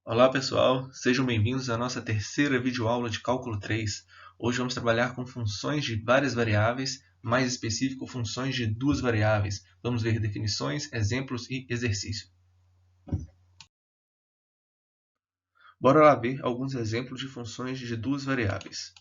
Olá pessoal, sejam bem-vindos à nossa terceira videoaula de Cálculo 3. Hoje vamos trabalhar com funções de várias variáveis, mais específico funções de duas variáveis. Vamos ver definições, exemplos e exercício. Bora lá ver alguns exemplos de funções de duas variáveis.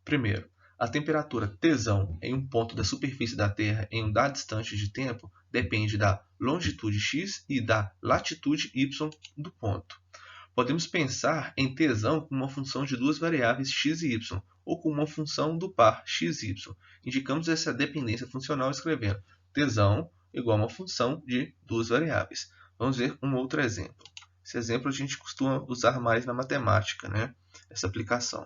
Primeiro, a temperatura Tsão em um ponto da superfície da Terra em um dado instante de tempo depende da longitude x e da latitude y do ponto. Podemos pensar em Tsão como uma função de duas variáveis x e y, ou como uma função do par x e y. Indicamos essa dependência funcional escrevendo Tsão igual a uma função de duas variáveis. Vamos ver um outro exemplo. Esse exemplo a gente costuma usar mais na matemática, né? Essa aplicação.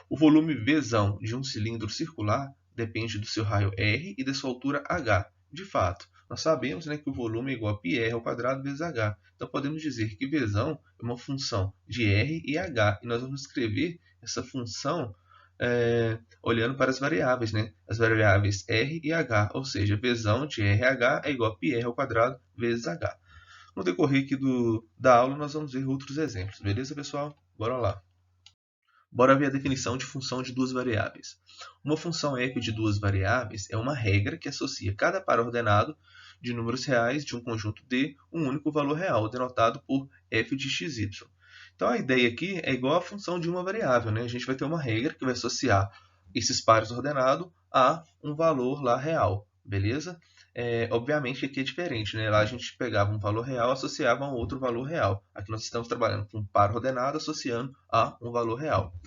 O volume Vzão de um cilindro circular depende do seu raio r e da sua altura h. De fato, nós sabemos, né, que o volume é igual a πr ao quadrado vezes h. Então, podemos dizer que Vzão é uma função de r e h. E nós vamos escrever essa função olhando para as variáveis, né? As variáveis r e h. Ou seja, Vzão de rh é igual a πr ao quadrado vezes h. No decorrer aqui da aula, nós vamos ver outros exemplos. Beleza, pessoal? Bora lá. Bora ver a definição de função de duas variáveis. Uma função f de duas variáveis é uma regra que associa cada par ordenado de números reais de um conjunto D um único valor real, denotado por f de xy. Então, a ideia aqui é igual à função de uma variável, né? A gente vai ter uma regra que vai associar esses pares ordenados a um valor lá real, beleza? Obviamente aqui é diferente, né? Lá a gente pegava um valor real e associava a um outro valor real. Aqui nós estamos trabalhando com um par ordenado associando a um valor real.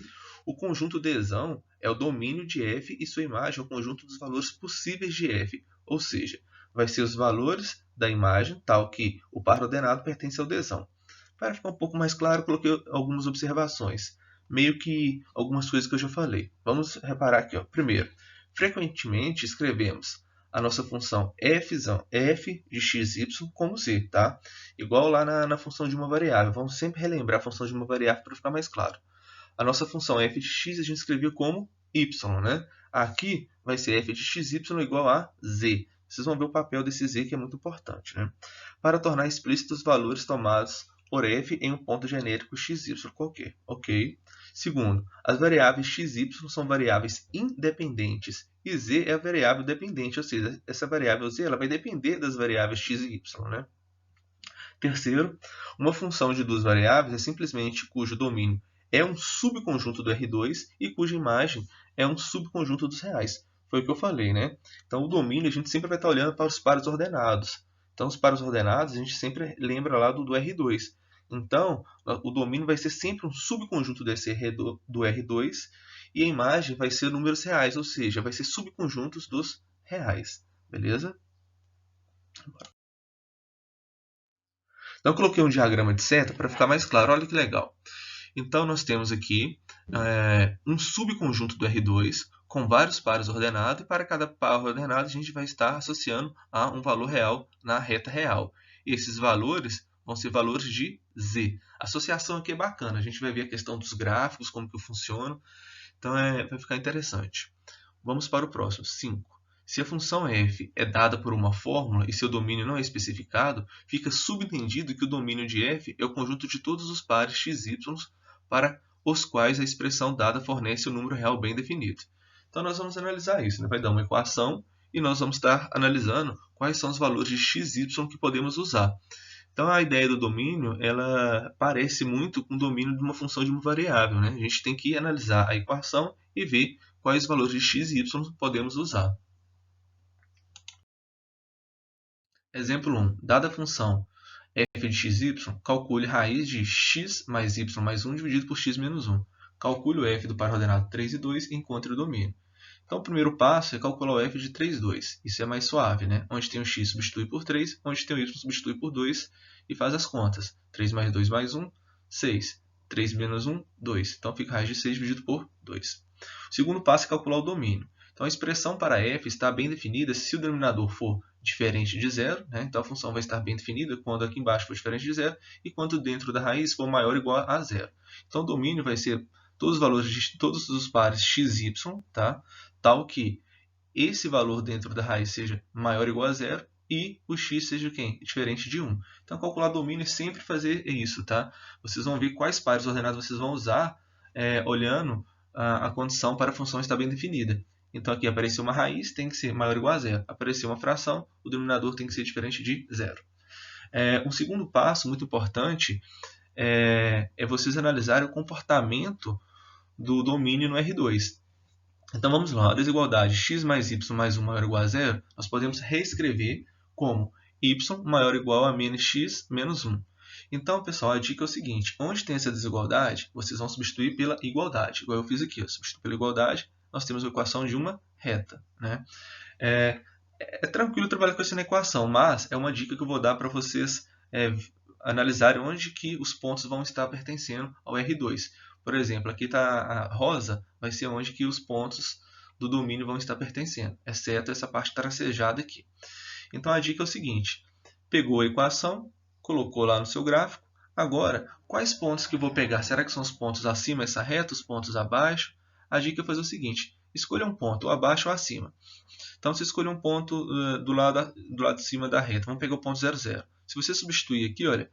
O conjunto Dzão é o domínio de f e sua imagem é o conjunto dos valores possíveis de f, ou seja, vai ser os valores da imagem tal que o par ordenado pertence ao Dzão. Para ficar um pouco mais claro, coloquei algumas observações, meio que algumas coisas que eu já falei. Vamos reparar aqui, ó. Primeiro, frequentemente escrevemos a nossa função f de xy como z, tá? Igual lá na função de uma variável. Vamos sempre relembrar a função de uma variável para ficar mais claro. A nossa função f de x a gente escreveu como y, né? Aqui vai ser f de xy igual a z. Vocês vão ver o papel desse z que é muito importante, né? Para tornar explícitos os valores tomados por f em um ponto genérico xy qualquer, ok? Segundo, as variáveis x e y são variáveis independentes e z é a variável dependente, ou seja, essa variável z ela vai depender das variáveis x e y, né? Terceiro, uma função de duas variáveis é simplesmente cujo domínio é um subconjunto do R2 e cuja imagem é um subconjunto dos reais. Foi o que eu falei, né? Então, o domínio a gente sempre vai estar olhando para os pares ordenados. Então, os pares ordenados a gente sempre lembra lá do R2. Então, o domínio vai ser sempre um subconjunto do R2 e a imagem vai ser números reais, ou seja, vai ser subconjuntos dos reais. Beleza? Então, eu coloquei um diagrama de seta para ficar mais claro. Olha que legal. Então, nós temos aqui um subconjunto do R2 com vários pares ordenados, e para cada par ordenado a gente vai estar associando a um valor real na reta real. E esses valores vão ser valores de z. A associação aqui é bacana, a gente vai ver a questão dos gráficos, como que funciona, então vai ficar interessante. Vamos para o próximo, 5. Se a função f é dada por uma fórmula e seu domínio não é especificado, fica subentendido que o domínio de f é o conjunto de todos os pares x, y para os quais a expressão dada fornece o número real bem definido. Então, nós vamos analisar isso, né? Vai dar uma equação e nós vamos estar analisando quais são os valores de x, y que podemos usar. Então, a ideia do domínio ela parece muito com o domínio de uma função de uma variável, né? A gente tem que analisar a equação e ver quais valores de x e y podemos usar. Exemplo 1. Dada a função f de xy, calcule raiz de x mais y mais 1 dividido por x menos 1. Calcule o f do par ordenado 3 e 2 e encontre o domínio. Então, o primeiro passo é calcular o f de 3 e 2. Isso é mais suave, né? Onde tem o x, substitui por 3. Onde tem o y, substitui por 2. E faz as contas. 3 mais 2 mais 1, 6. 3 menos 1, 2. Então, fica a raiz de 6 dividido por 2. O segundo passo é calcular o domínio. Então, a expressão para f está bem definida se o denominador for diferente de zero, né? Então, a função vai estar bem definida quando aqui embaixo for diferente de zero e quando dentro da raiz for maior ou igual a zero. Então, o domínio vai ser todos os valores de todos os pares x, y, tá? Tal que esse valor dentro da raiz seja maior ou igual a zero e o x seja quem? Diferente de 1. Então, calcular domínio é sempre fazer isso, tá? Vocês vão ver quais pares ordenados vocês vão usar olhando a condição para a função estar bem definida. Então, aqui apareceu uma raiz, tem que ser maior ou igual a zero. Apareceu uma fração, o denominador tem que ser diferente de zero. Um segundo passo muito importante é vocês analisarem o comportamento do domínio no R2. Então vamos lá, a desigualdade x mais y mais 1 maior ou igual a zero, nós podemos reescrever como y maior ou igual a menos x menos 1. Então, pessoal, a dica é o seguinte, onde tem essa desigualdade, vocês vão substituir pela igualdade, igual eu fiz aqui, eu substituo pela igualdade, nós temos a equação de uma reta, né? É tranquilo trabalhar com essa equação, mas é uma dica que eu vou dar para vocês analisarem onde que os pontos vão estar pertencendo ao R2. Por exemplo, aqui está a rosa, vai ser onde que os pontos do domínio vão estar pertencendo, exceto essa parte tracejada aqui. Então a dica é o seguinte, pegou a equação, colocou lá no seu gráfico, agora quais pontos que eu vou pegar? Será que são os pontos acima dessa reta, os pontos abaixo? A dica é fazer o seguinte, escolha um ponto, ou abaixo ou acima. Então, você escolhe um ponto do lado de cima da reta. Vamos pegar o ponto 0, 0. Se você substituir aqui, olha,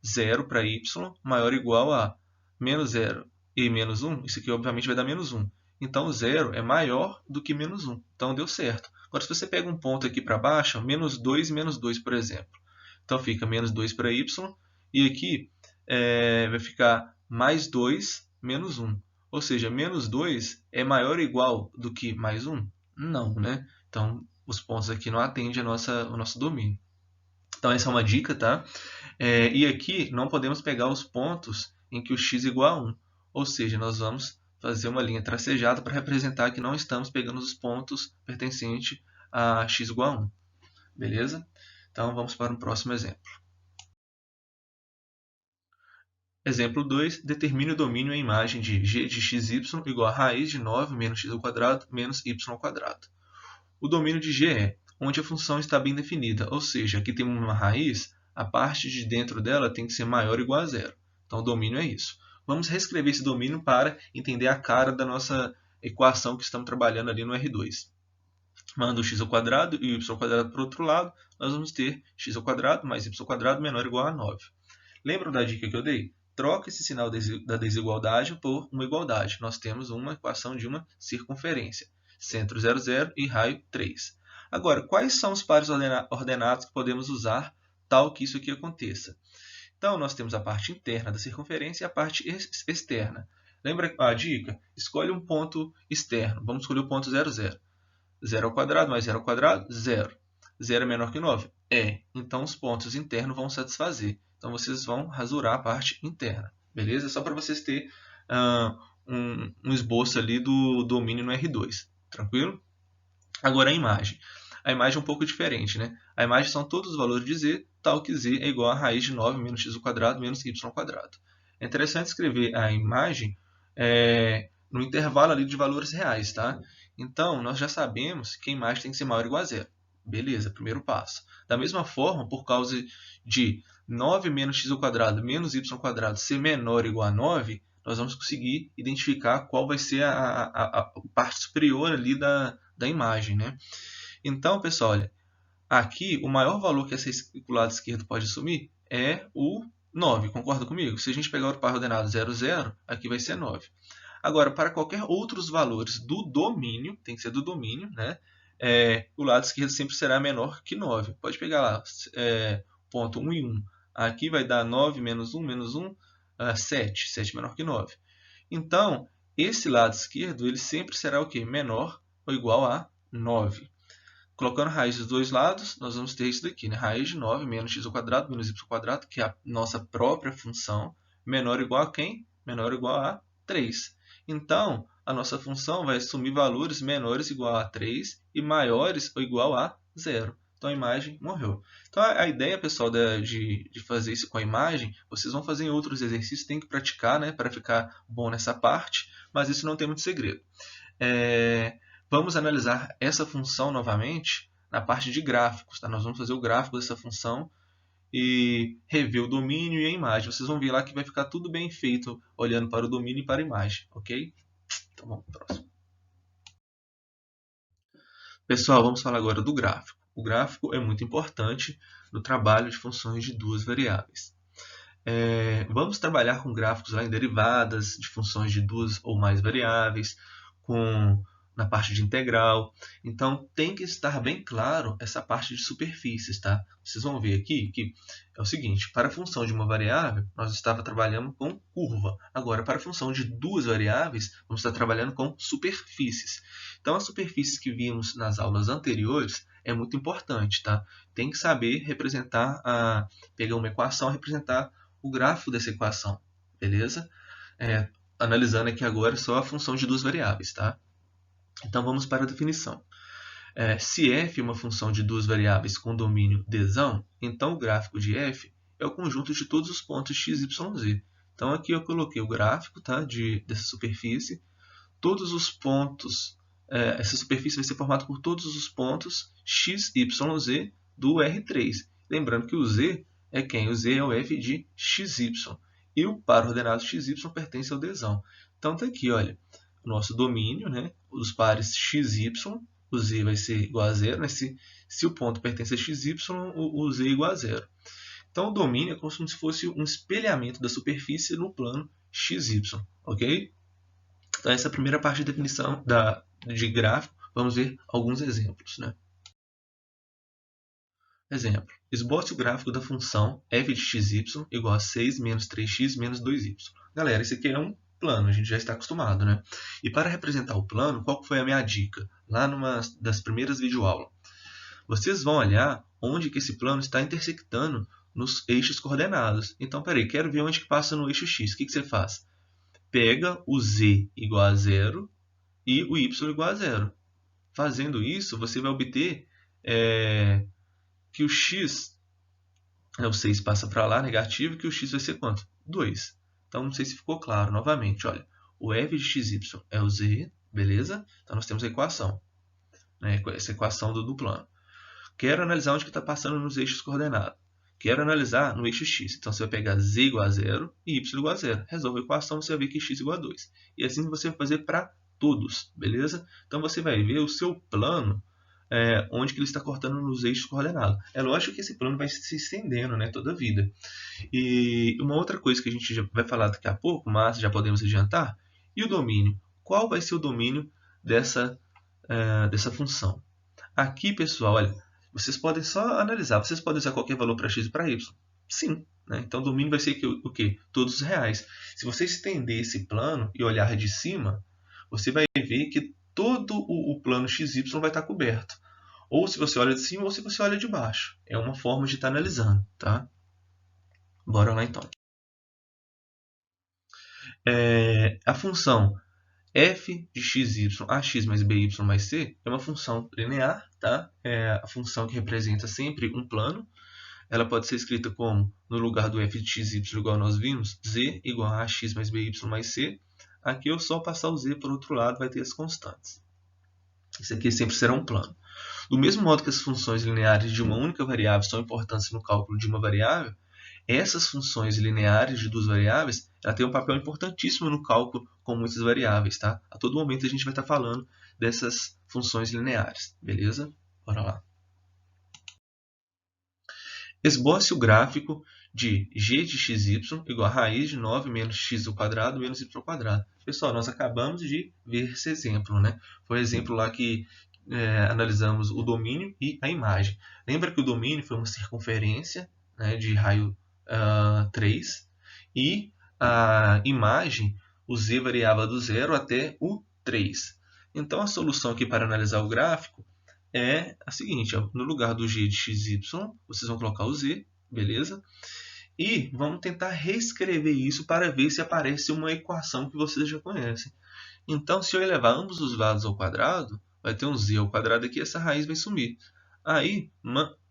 0 para y maior ou igual a menos 0 e menos 1, isso aqui obviamente vai dar menos 1. Então, 0 é maior do que menos 1. Então, deu certo. Agora, se você pega um ponto aqui para baixo, menos 2 e menos 2, por exemplo. Então, fica menos 2 para y. E aqui vai ficar mais 2 menos 1. Ou seja, menos 2 é maior ou igual do que mais 1? Não, né? Então, os pontos aqui não atendem o nosso domínio. Então, essa é uma dica, tá? E aqui não podemos pegar os pontos em que o x é igual a 1. Ou seja, nós vamos fazer uma linha tracejada para representar que não estamos pegando os pontos pertencentes a x igual a 1. Beleza? Então, vamos para o próximo exemplo. Exemplo 2. Determine o domínio em imagem de g de xy igual a raiz de 9 menos x ao quadrado menos y ao quadrado. O domínio de g é onde a função está bem definida, ou seja, aqui temos uma raiz, a parte de dentro dela tem que ser maior ou igual a zero. Então, o domínio é isso. Vamos reescrever esse domínio para entender a cara da nossa equação que estamos trabalhando ali no R2. Manda o x ao quadrado e o y ao quadrado para o outro lado, nós vamos ter x ao quadrado mais y ao quadrado menor ou igual a 9. Lembram da dica que eu dei? Troca esse sinal da desigualdade por uma igualdade. Nós temos uma equação de uma circunferência. Centro 0, 0 e raio 3. Agora, quais são os pares ordenados que podemos usar tal que isso aqui aconteça? Então, nós temos a parte interna da circunferência e a parte externa. Lembra a dica? Escolhe um ponto externo. Vamos escolher o ponto 0, 0. 0 ao quadrado mais 0 ao quadrado, 0. 0 é menor que 9? É. Então, os pontos internos vão satisfazer. Então, vocês vão rasurar a parte interna. Beleza? Só para vocês terem um esboço ali do domínio no R2. Tranquilo? Agora a imagem. A imagem é um pouco diferente, né? A imagem são todos os valores de z, tal que z é igual a raiz de 9 menos x ao quadrado menos y ao quadrado. É interessante escrever a imagem no intervalo ali de valores reais, tá? Então, nós já sabemos que a imagem tem que ser maior ou igual a zero. Beleza, primeiro passo. Da mesma forma, por causa de 9 menos x ao quadrado menos y ao quadrado ser menor ou igual a 9, nós vamos conseguir identificar qual vai ser a parte superior ali da imagem, né? Então, pessoal, olha, aqui o maior valor que o lado esquerdo pode assumir é o 9, concorda comigo? Se a gente pegar o par ordenado 0, 0, aqui vai ser 9. Agora, para qualquer outros valores do domínio, tem que ser do domínio, né? O lado esquerdo sempre será menor que 9. Pode pegar lá, ponto 1 e 1. Aqui vai dar 9 menos 1, 7. 7 menor que 9. Então, esse lado esquerdo ele sempre será o quê? Menor ou igual a 9. Colocando raiz dos dois lados, nós vamos ter isso daqui, né? Raiz de 9 menos x ao quadrado menos y ao quadrado, que é a nossa própria função, menor ou igual a quem? Menor ou igual a 3. Então, a nossa função vai assumir valores menores ou igual a 3 e maiores ou igual a 0. Então, a imagem morreu. Então, a ideia, pessoal, de fazer isso com a imagem, vocês vão fazer em outros exercícios, tem que praticar, né, para ficar bom nessa parte, mas isso não tem muito segredo. Vamos analisar essa função novamente na parte de gráficos. Tá? Nós vamos fazer o gráfico dessa função e rever o domínio e a imagem. Vocês vão ver lá que vai ficar tudo bem feito olhando para o domínio e para a imagem. Ok? Então vamos para o próximo. Pessoal, vamos falar agora do gráfico. o gráfico é muito importante no trabalho de funções de duas variáveis. Vamos trabalhar com gráficos lá em derivadas de funções de duas ou mais variáveis, na parte de integral. Então, tem que estar bem claro essa parte de superfícies, tá? Vocês vão ver aqui que é o seguinte, para a função de uma variável, nós estávamos trabalhando com curva. Agora, para a função de duas variáveis, vamos estar trabalhando com superfícies. Então, as superfícies que vimos nas aulas anteriores é muito importante, tá? Tem que saber representar, pegar uma equação e representar o gráfico dessa equação, beleza? Analisando aqui agora só a função de duas variáveis, tá? Então vamos para a definição. Se f é uma função de duas variáveis com domínio dzão, então o gráfico de f é o conjunto de todos os pontos x, y, z. Então aqui eu coloquei o gráfico, tá, dessa superfície. Todos os pontos, essa superfície vai ser formada por todos os pontos x, y, z do R3. Lembrando que o z é quem? O z é o f de xy. E o par ordenado xy pertence ao dzão. Então está aqui, olha, o nosso domínio, né, os pares xy, o z vai ser igual a zero, né? Se o ponto pertence a xy, o z é igual a zero. Então o domínio é como se fosse um espelhamento da superfície no plano xy, ok? Então essa é a primeira parte de definição de gráfico. Vamos ver alguns exemplos, né? Exemplo. Esboce o gráfico da função f de xy igual a 6 menos 3x menos 2y. Galera, esse aqui é um plano, a gente já está acostumado, né? E para representar o plano, qual foi a minha dica? Lá numa das primeiras videoaulas. Vocês vão olhar onde que esse plano está intersectando nos eixos coordenados. Então, peraí, quero ver onde que passa no eixo x. O que você faz? Pega o z igual a 0 e o y igual a 0. Fazendo isso, você vai obter que o x, o 6 passa para lá, negativo, e que o x vai ser quanto? 2. Então, não sei se ficou claro. Novamente, olha, o f de xy é o z, beleza? Então, nós temos a equação, né? Essa equação do plano. Quero analisar onde que está passando nos eixos coordenados. Quero analisar no eixo x. Então, você vai pegar z igual a 0 e y igual a 0. Resolve a equação, você vai ver que x igual a 2. E assim você vai fazer para todos, beleza? Então, você vai ver o seu plano, onde que ele está cortando nos eixos coordenados. É lógico que esse plano vai se estendendo, né, toda a vida. E uma outra coisa que a gente já vai falar daqui a pouco, mas já podemos adiantar, e o domínio? Qual vai ser o domínio dessa função? Aqui, pessoal, olha, vocês podem só analisar, vocês podem usar qualquer valor para x e para y. Sim, né? Então o domínio vai ser o quê? Todos os reais. Se você estender esse plano e olhar de cima, você vai ver que todo o plano XY vai estar coberto. Ou se você olha de cima ou se você olha de baixo. É uma forma de estar analisando, tá? Bora lá então. A função f de xy, ax mais by mais c, é uma função linear, tá? É a função que representa sempre um plano. Ela pode ser escrita como, no lugar do f de xy igual nós vimos, z igual a ax mais by mais c. Aqui eu só passar o z para o outro lado, vai ter as constantes. Isso aqui sempre será um plano. Do mesmo modo que as funções lineares de uma única variável são importantes no cálculo de uma variável, essas funções lineares de duas variáveis têm um papel importantíssimo no cálculo com muitas variáveis. Tá? A todo momento a gente vai estar falando dessas funções lineares. Beleza? Bora lá. Esboce o gráfico de g de xy igual a raiz de 9 menos x ao quadrado menos y ao quadrado. Pessoal, nós acabamos de ver esse exemplo, né? Foi o exemplo lá que analisamos o domínio e a imagem. Lembra que o domínio foi uma circunferência, né, de raio 3 e a imagem, o z variava do 0 até o 3. Então, a solução aqui para analisar o gráfico é a seguinte, ó, no lugar do g de xy, vocês vão colocar o z, beleza? E vamos tentar reescrever isso para ver se aparece uma equação que vocês já conhecem. Então, se eu elevar ambos os lados ao quadrado, vai ter um z ao quadrado aqui, essa raiz vai sumir. Aí,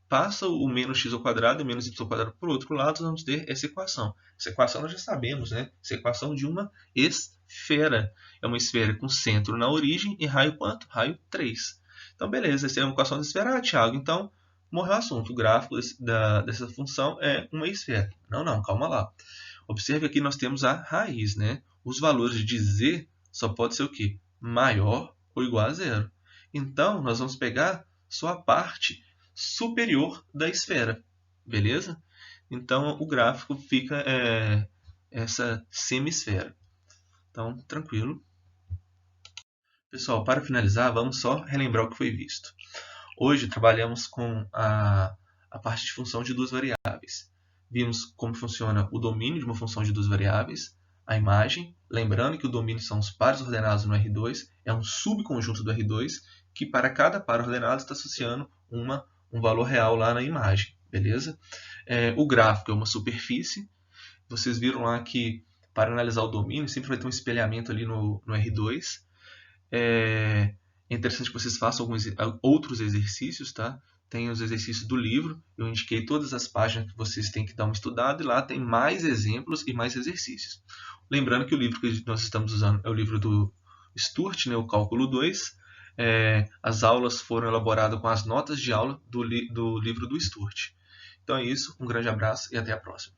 passa o menos x ao quadrado e menos y ao quadrado para o outro lado, vamos ter essa equação. Essa equação nós já sabemos, né? Essa equação de uma esfera. É uma esfera com centro na origem e raio quanto? Raio 3. Então, beleza, essa é uma equação da esfera, Thiago. Então, morreu o assunto. O gráfico dessa função é uma esfera. Não, calma lá. Observe aqui, nós temos a raiz, né? Os valores de z só pode ser o quê? Maior ou igual a zero. Então, nós vamos pegar só a parte superior da esfera, beleza? Então o gráfico fica essa semisfera. Então, tranquilo. Pessoal, para finalizar, vamos só relembrar o que foi visto. Hoje trabalhamos com a parte de função de duas variáveis. Vimos como funciona o domínio de uma função de duas variáveis, a imagem, lembrando que o domínio são os pares ordenados no R2, é um subconjunto do R2, que para cada par ordenado está associando um valor real lá na imagem, beleza? O gráfico é uma superfície. Vocês viram lá que para analisar o domínio sempre vai ter um espelhamento ali no R2. É interessante que vocês façam alguns outros exercícios, tá? Tem os exercícios do livro, eu indiquei todas as páginas que vocês têm que dar uma estudada e lá tem mais exemplos e mais exercícios. Lembrando que o livro que nós estamos usando é o livro do Sturt, né, o Cálculo 2. As aulas foram elaboradas com as notas de aula do livro do Sturt. Então é isso, um grande abraço e até a próxima.